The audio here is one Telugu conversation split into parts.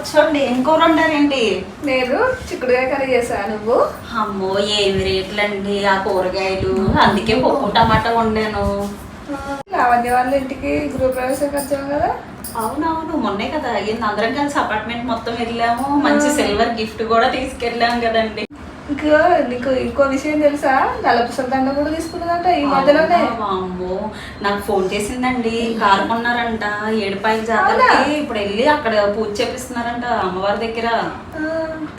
కూర్చోండి. ఏం కూర వండారేంటి? నేను చిక్కుడుకాయ కర్రీ చేశాను. నువ్వు? అమ్మో ఏమి రేట్లండి ఆ కూరగాయలు, అందుకే పప్పు టమాటా వండాను. లావణ్య వాళ్ళ ఇంటికి గృహప్రవేశంకి వచ్చావు కదా? అవునవును, మొన్నే కదా అయ్యింది. అందరం కలిసి అపార్ట్మెంట్ మొత్తం వెళ్ళాము. మంచి సిల్వర్ గిఫ్ట్ కూడా తీసుకెళ్ళాము కదండి. ఇంకా నీకు ఇంకో విషయం తెలుసా? నల్లపుసల దండ కూడా తీసుకున్నదంట ఈ మధ్యలోనే. అమ్మో నాకు ఫోన్ చేసిందండి. కారు కొన్నారంట ఏడుపాయల జాతరకి. ఇప్పుడు వెళ్ళి అక్కడ పూజ చేపిస్తున్నారంట అమ్మవారి దగ్గర.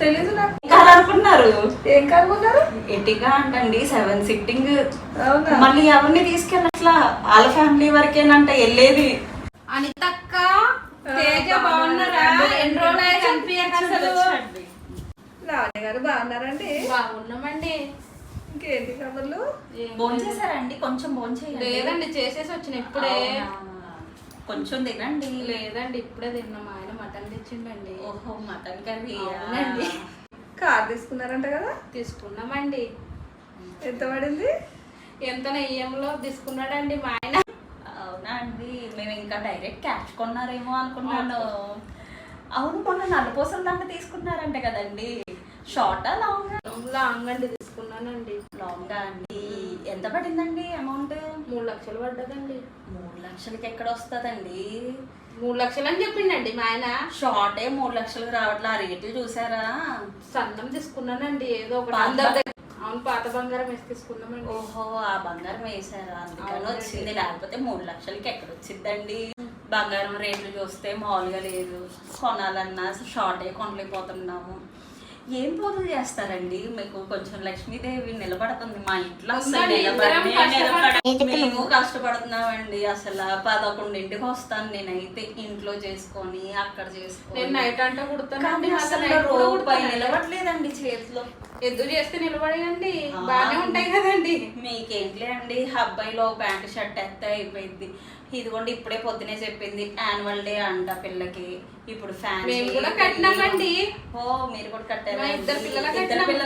తెలీదు నాకు. కారు అనుకున్నారు. ఏం కనుగొన్నారు? ఎటిగా అంటండి 7 సిట్టింగ్. అవునా? మళ్ళీ ఎవరిని తీసుకెళ్ళట్లా, వాళ్ళ ఫ్యామిలీ వరకేనంట వెళ్ళేది. అనితక్క, తేజ బాగున్నారా? ఎన్ని రోజులు కనిపించక అసలు. లావణ్య గారు బాగున్నారండి? బాగున్నామండి. ఇంకేంటి కబుర్లు? భోంచేసారండి? కొంచెం భోంచేయండి. లేదండి, చేసేసి వచ్చిన ఇప్పుడే. కొంచెం తినండి. లేదండి, ఇప్పుడే తిన్నాం. ఆయన మటన్ తెచ్చిండండి. ఓహో, మటన్ కర్రీ. అవునండి. కార్ తీసుకున్నారంట కదా? తీసుకున్నామండి. ఎంత పడింది? ఎంత నెయ్యంలో తీసుకున్నాడండి మా ఆయన. అవునా అండి, మేము ఇంకా డైరెక్ట్ క్యాష్ కొన్నారేమో అనుకున్నాను. అవును, మొన్న నల్లపూసల దండ తీసుకున్నారంట కదండి. షార్టా లాంగా? లాంగ్ అండి తీసుకున్నానండి. లాంగా అండి. ఎంత పడిందండి అమౌంట్? 3 లక్షలు పడ్డదండి. 3 లక్షలకి ఎక్కడ వస్తుందండి? 3 లక్షలు అని చెప్పిండండి మా ఆయన. షార్టే 3 లక్షలకు రావట్లే. ఆ రేట్లు చూసారా? సన్నం తీసుకున్నానండి, ఏదో ఒకటి. పాత అందరి దగ్గర. అవును, పాత బంగారం వేసి తీసుకున్నామండి. ఓహో, ఆ బంగారం వేసారా? అందుకని వచ్చింది. లేకపోతే 3 లక్షలకి ఎక్కడ వచ్చిందండి? బంగారం రేట్లు చూస్తే మామూలుగా లేదు. కొనాలన్నా షార్టే కొనలేకపోతున్నాము. ఏం పూజలు చేస్తారండి? మీకు కొంచెం లక్ష్మీదేవి నిలబడుతుంది మా ఇంట్లో. అసలు మేము కష్టపడుతున్నామండి. అసలు 11ంటికి వస్తాను నేనైతే, ఇంట్లో చేసుకొని అక్కడ చేసుకొని. నేను నైట్ అంటే కుడతానండి. అసలు రూపాయి నిలబడలేదండి చేతిలో. ఎద్దు చేస్తే నిలబడేయండి, బాగానే ఉంటాయి కదండి. మీకేంట్లే అండి, అబ్బాయిలో ప్యాంటు షర్ట్ ఎత్తే అయిపోయింది. ఇదిగోండి ఇప్పుడే పొద్దునే చెప్పింది యాన్యువల్ డే అంట పిల్లకి. ఇప్పుడు ఫ్యాన్ మేము కూడా కట్టినామండి. ఓ, మీరు కూడా కట్టారా? ఇద్దరు పిల్లలు